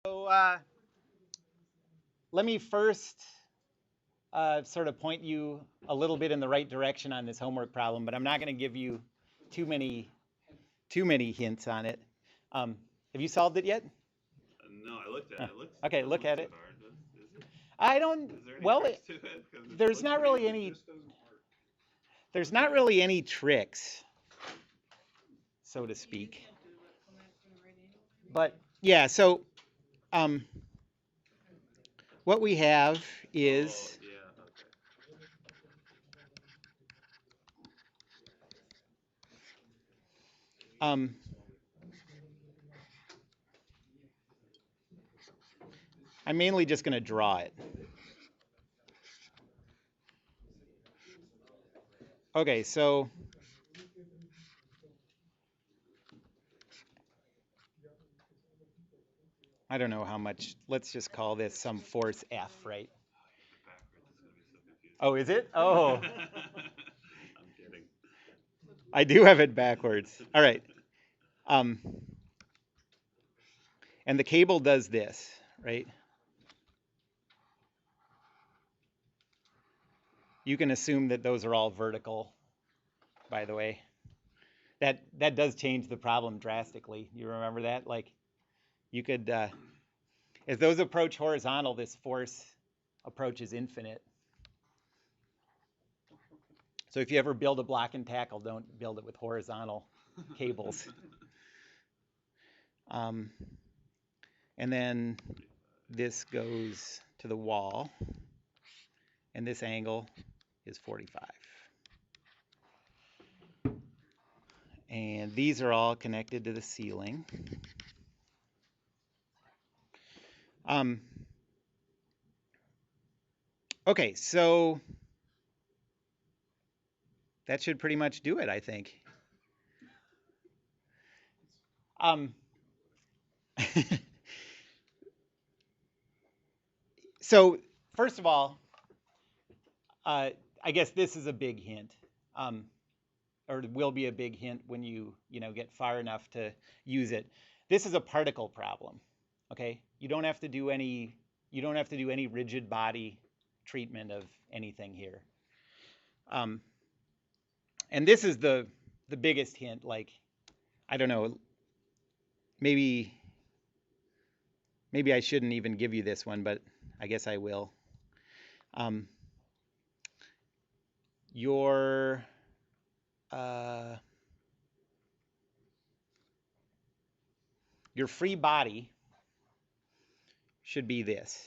So let me first sort of point you a little bit in the right direction on this homework problem, but I'm not going to give you too many hints on it. Have you solved it yet? No, I looked at it. It looks Okay, doesn't look look at too it. hard. Is it? I don't. Is there any Well, tricks to it? Because it there's looks not pretty really easy. any. There's not Okay. really any tricks, so to speak. But yeah, so um, what we have Oh, is yeah. Okay. um, I'm mainly just going to draw it. Okay, so I don't know how much. Let's just call this some force F, right? Backwards is gonna be so confusing. Oh, is it? Oh, I'm kidding. I do have it backwards. All right. Um, and the cable does this, right? You can assume that those are all vertical, by the way. That does change the problem drastically. You remember that? Like you could, as those approach horizontal, this force approaches infinite. So if you ever build a block and tackle, don't build it with horizontal cables. Um, and then this goes to the wall, and this angle is 45. And these are all connected to the ceiling. Um, okay, so that should pretty much do it, I think. Um, so first of all, I guess this is a big hint, or it will be a big hint when you get far enough to use it. This is a particle problem. Okay, you don't have to do any rigid body treatment of anything here. Um, and this is the biggest hint. Like, I don't know, maybe I shouldn't even give you this one, but I guess I will. Um, your your free body should be this.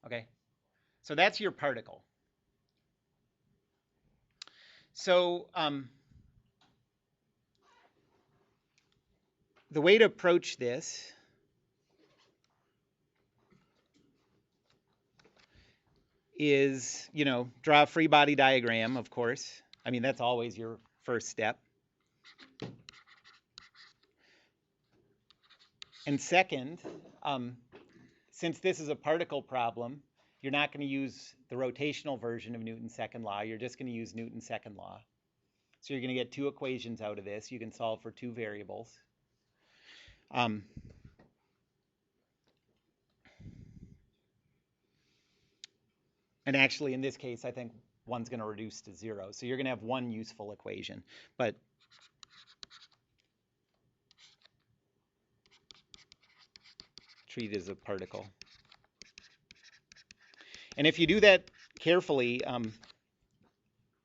Okay, so that's your particle. So the way to approach this is, draw a free body diagram, of course. I mean, that's always your first step. And second, since this is a particle problem, you're not going to use the rotational version of Newton's second law. You're just going to use Newton's second law. So you're going to get two equations out of this. You can solve for two variables. And actually, in this case, I think one's going to reduce to zero. So you're going to have one useful equation. But treat it as a particle. And if you do that carefully,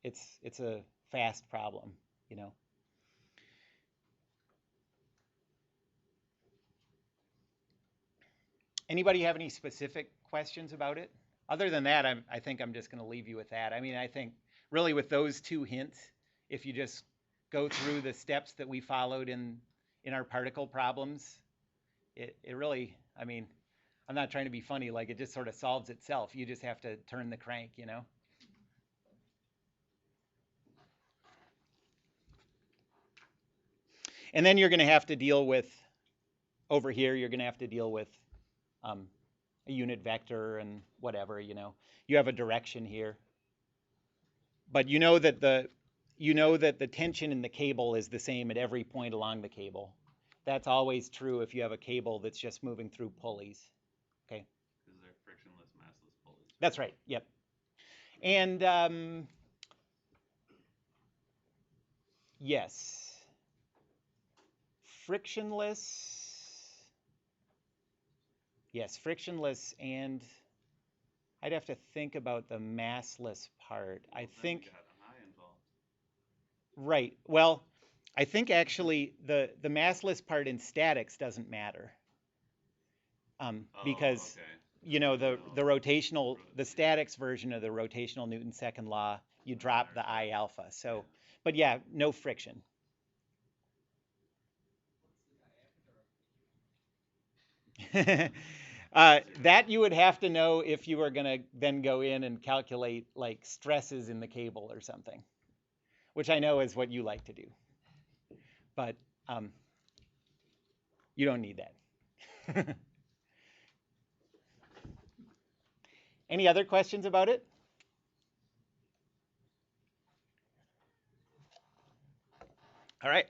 it's a fast problem, Anybody have any specific questions about it? Other than that, I think I'm just going to leave you with that. I mean, I think really with those two hints, if you just go through the steps that we followed in our particle problems, it really, I mean, I'm not trying to be funny, like it just sort of solves itself. You just have to turn the crank. And then you're going to have to deal with, over here, you're going to have to deal with a unit vector and whatever. You have a direction here. But you know that you know that the tension in the cable is the same at every point along the cable. That's always true if you have a cable that's just moving through pulleys. Okay, Because they're frictionless, massless pulleys. that's right. Yep. And yes, frictionless. Yes, frictionless, and I'd have to think about the massless part. Well, I then we think, got an I involved. right. Well, I think actually the massless part in statics doesn't matter. Oh, Because okay. you know the rotational, the Yeah. statics version of the rotational Newton's second law, you Doesn't drop matter, the I so alpha. So, yeah. but yeah, no friction. That you would have to know if you were going to then go in and calculate like stresses in the cable or something, which I know is what you like to do, but um, you don't need that. Any other questions about it? All right.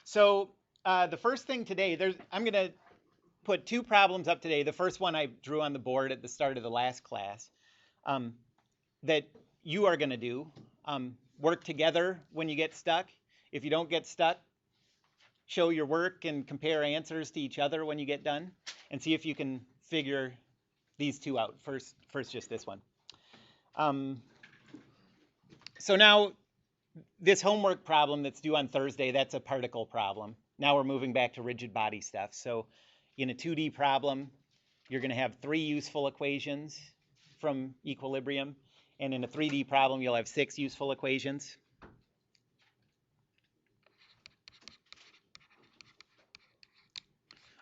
So the first thing today, I'm going to put two problems up today. The first one I drew on the board at the start of the last class um, that you are going to do. Work together when you get stuck. If you don't get stuck, show your work and compare answers to each other when you get done, and see if you can figure these two out. First, just this one. Um, so now this homework problem that's due on Thursday, that's a particle problem. Now we're moving back to rigid body stuff. So in a 2D problem, you're going to have 3 useful equations from equilibrium. And in a 3D problem, you'll have 6 useful equations.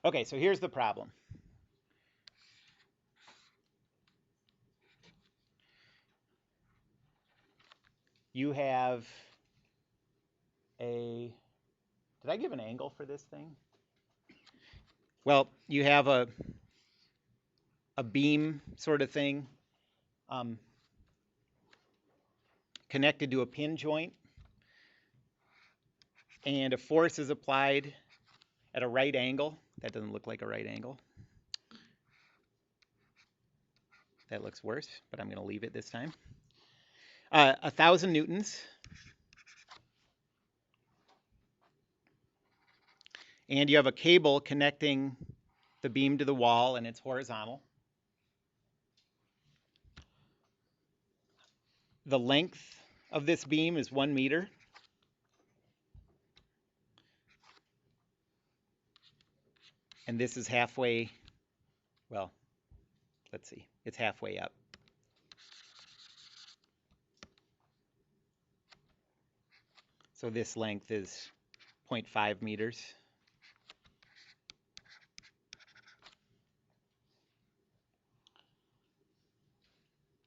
Okay, so here's the problem. You have a, did I give an angle for this thing? Well, you have a beam sort of thing connected to a pin joint, and a force is applied at a right angle. That doesn't look like a right angle. That looks worse, but I'm going to leave it this time. 1,000 newtons. And you have a cable connecting the beam to the wall, and it's horizontal. The length of this beam is 1 meter. And this is halfway, well, let's see, it's halfway up. So this length is 0.5 meters.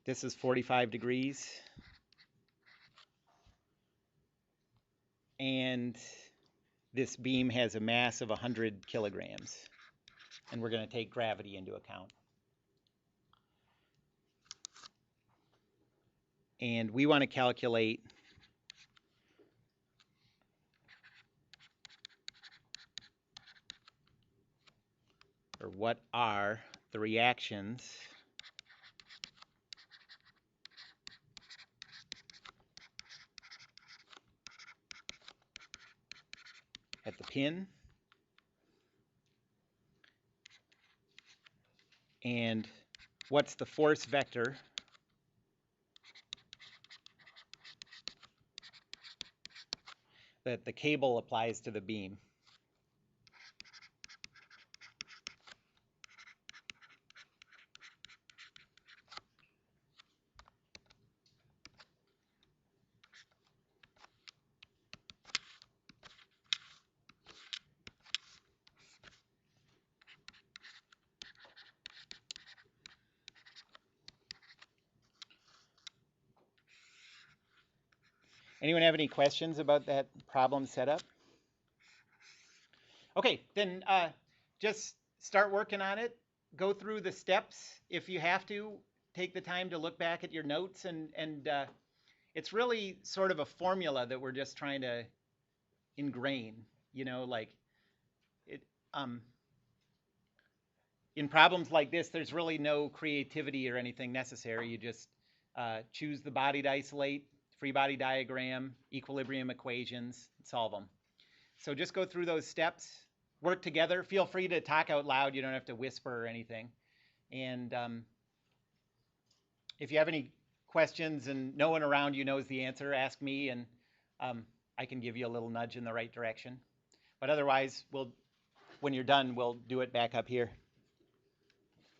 This is 45 degrees. And this beam has a mass of 100 kilograms. And we're going to take gravity into account. And we want to calculate or what are the reactions at the pin and what's the force vector that the cable applies to the beam. Anyone have any questions about that problem setup? Okay, then just start working on it. Go through the steps if you have to. take the time to look back at your notes and it's really sort of a formula that we're just trying to ingrain, like it um in problems like this, there's really no creativity or anything necessary. You just choose the body to isolate, free body diagram, equilibrium equations, solve them. So just go through those steps, work together. Feel free to talk out loud. You don't have to whisper or anything. And if you have any questions and no one around you knows the answer, ask me and um, I can give you a little nudge in the right direction. But otherwise, when you're done, we'll do it back up here.